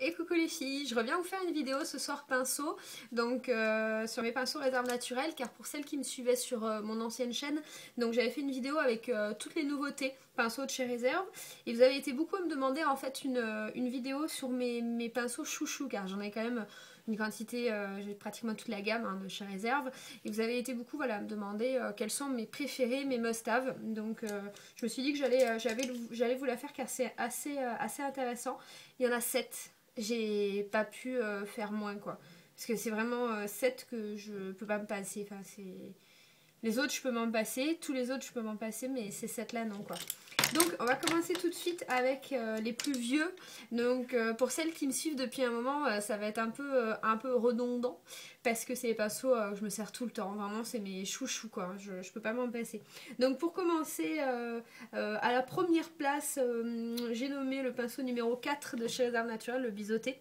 Et coucou les filles, je reviens vous faire une vidéo ce soir pinceau, donc sur mes pinceaux réserve naturelle, car pour celles qui me suivaient sur mon ancienne chaîne, donc j'avais fait une vidéo avec toutes les nouveautés pinceaux de chez Réserve, et vous avez été beaucoup à me demander en fait une vidéo sur mes pinceaux chouchou, car j'en ai quand même une quantité, j'ai pratiquement toute la gamme de chez Réserve, et vous avez été beaucoup voilà, à me demander quels sont mes préférés, mes must-have, donc je me suis dit que j'allais vous la faire car c'est assez intéressant. Il y en a 7. J'ai pas pu faire moins quoi. Parce que c'est vraiment 7 que je peux pas me passer. Enfin, c'est... Les autres je peux m'en passer, tous les autres je peux m'en passer, mais ces 7 là non quoi. Donc on va commencer tout de suite avec les plus vieux. Donc pour celles qui me suivent depuis un moment, ça va être un peu redondant. Parce que c'est les pinceaux que je me sers tout le temps. Vraiment c'est mes chouchous quoi, je peux pas m'en passer. Donc pour commencer, à la première place, j'ai nommé le pinceau numéro 4 de chez Réserve Naturelle, le biseauté.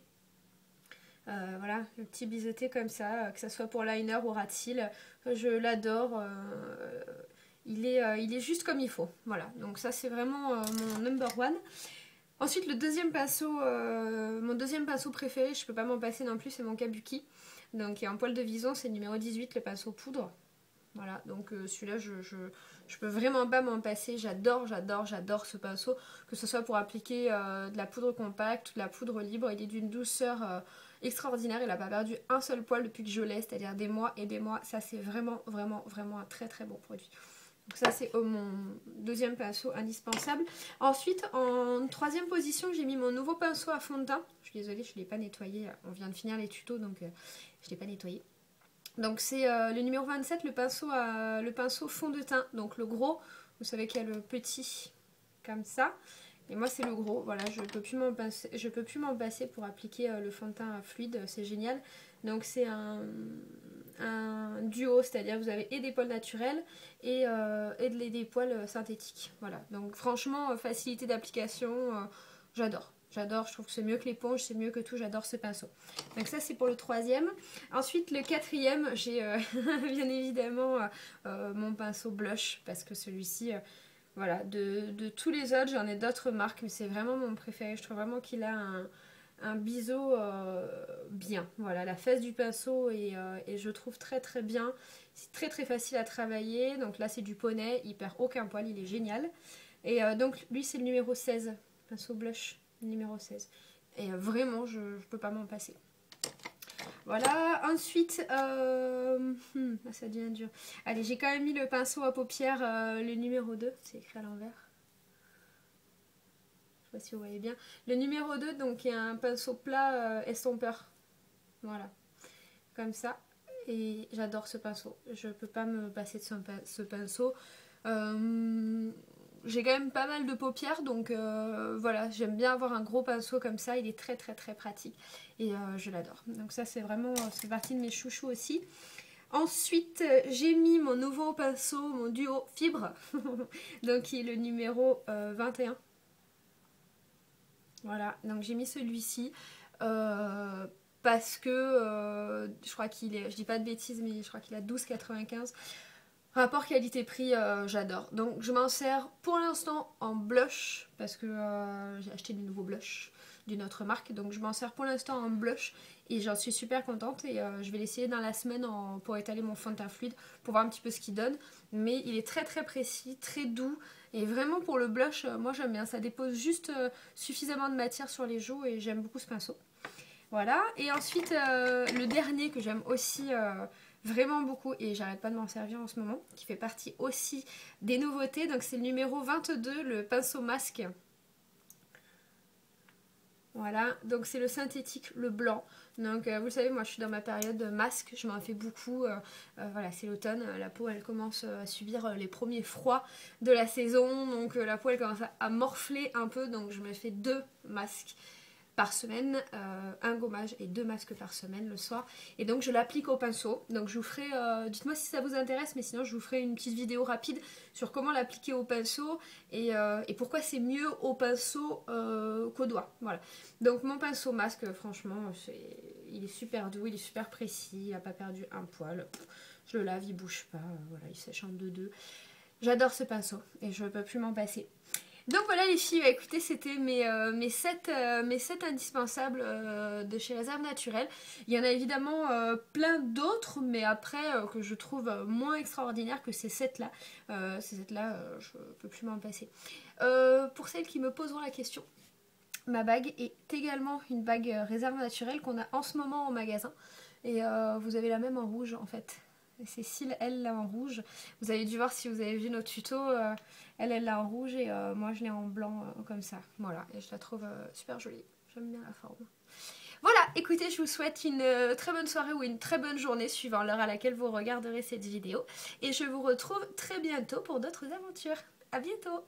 Voilà, le petit biseauté comme ça, que ce soit pour liner ou ras de cils, je l'adore. Il est juste comme il faut. Voilà, donc ça c'est vraiment mon number one. Ensuite, le deuxième pinceau, mon deuxième pinceau préféré, je peux pas m'en passer non plus, c'est mon Kabuki. Donc, il y a un poil de vison, c'est le numéro 18, le pinceau poudre. Voilà, donc celui-là, je peux vraiment pas m'en passer. J'adore ce pinceau. Que ce soit pour appliquer de la poudre compacte ou de la poudre libre. Il est d'une douceur extraordinaire. Il n'a pas perdu un seul poil depuis que je l'ai, c'est-à-dire des mois et des mois. Ça, c'est vraiment un très bon produit. Donc ça, c'est mon deuxième pinceau indispensable. Ensuite, en troisième position, j'ai mis mon nouveau pinceau à fond de teint. Je suis désolée, je ne l'ai pas nettoyé. On vient de finir les tutos, donc je ne l'ai pas nettoyé. Donc c'est le numéro 27, le pinceau fond de teint. Donc le gros, vous savez qu'il y a le petit comme ça. Et moi c'est le gros, voilà, je peux plus m'en passer pour appliquer le fond de teint fluide, c'est génial. Donc c'est un duo, c'est-à-dire vous avez et des poils naturels et des poils synthétiques. Voilà, donc franchement, facilité d'application, j'adore. J'adore, je trouve que c'est mieux que l'éponge, c'est mieux que tout, j'adore ce pinceau. Donc ça c'est pour le troisième. Ensuite le quatrième, j'ai bien évidemment mon pinceau blush, parce que celui-ci, voilà, de tous les autres, j'en ai d'autres marques, mais c'est vraiment mon préféré. Je trouve vraiment qu'il a un biseau bien. Voilà, la fesse du pinceau et je trouve très bien. C'est très facile à travailler. Donc là c'est du poney, il perd aucun poil, il est génial. Et donc lui c'est le numéro 16, pinceau blush numéro 16. Et vraiment je peux pas m'en passer. Voilà, ensuite, ça devient dur. Allez, j'ai quand même mis le pinceau à paupières, le numéro 2, c'est écrit à l'envers. Je sais pas si vous voyez bien. Le numéro 2, donc, il y a un pinceau plat estompeur. Voilà, comme ça. Et j'adore ce pinceau. Je peux pas me passer de ce pinceau. J'ai quand même pas mal de paupières, donc voilà, j'aime bien avoir un gros pinceau comme ça, il est très pratique et je l'adore. Donc ça c'est vraiment, c'est partie de mes chouchous aussi. Ensuite j'ai mis mon nouveau pinceau, mon duo fibre, donc qui est le numéro 21. Voilà, donc j'ai mis celui-ci parce que je crois qu'il est, je dis pas de bêtises, mais je crois qu'il a 12,95. Rapport qualité-prix, j'adore. Donc je m'en sers pour l'instant en blush parce que j'ai acheté des nouveaux blushs d'une autre marque. Donc je m'en sers pour l'instant en blush et j'en suis super contente. Et je vais l'essayer dans la semaine pour étaler mon fond de teint fluide pour voir un petit peu ce qu'il donne. Mais il est très précis, très doux. Et vraiment pour le blush, moi j'aime bien. Ça dépose juste suffisamment de matière sur les joues et j'aime beaucoup ce pinceau. Voilà. Et ensuite le dernier que j'aime aussi... vraiment beaucoup et j'arrête pas de m'en servir en ce moment, qui fait partie aussi des nouveautés. Donc c'est le numéro 22, le pinceau masque. Voilà, donc c'est le synthétique, le blanc. Donc vous le savez, moi je suis dans ma période masque, je m'en fais beaucoup. Voilà, c'est l'automne, la peau elle commence à subir les premiers froids de la saison. Donc la peau elle commence à morfler un peu, donc je me fais 2 masques par semaine, un gommage et 2 masques par semaine le soir. Et donc je l'applique au pinceau. Donc je vous ferai, dites-moi si ça vous intéresse, mais sinon je vous ferai une petite vidéo rapide sur comment l'appliquer au pinceau et pourquoi c'est mieux au pinceau qu'au doigt. Voilà. Donc mon pinceau masque, franchement, il est super doux, il est super précis, il n'a pas perdu un poil. Je le lave, il bouge pas, voilà, il sèche en 2-2. J'adore ce pinceau et je ne peux plus m'en passer. Donc voilà les filles, bah, écoutez, c'était mes 7 indispensables de chez Réserve Naturelle. Il y en a évidemment plein d'autres, mais après que je trouve moins extraordinaires que ces 7 là. Ces 7 là, je peux plus m'en passer. Pour celles qui me poseront la question, ma bague est également une bague Réserve Naturelle qu'on a en ce moment en magasin. Et vous avez la même en rouge en fait. Cécile, elle l'a en rouge. Vous avez dû voir si vous avez vu nos tutos. Elle l'a en rouge et moi je l'ai en blanc comme ça. Voilà, et je la trouve super jolie. J'aime bien la forme. Voilà, écoutez, je vous souhaite une très bonne soirée ou une très bonne journée suivant l'heure à laquelle vous regarderez cette vidéo. Et je vous retrouve très bientôt pour d'autres aventures. À bientôt!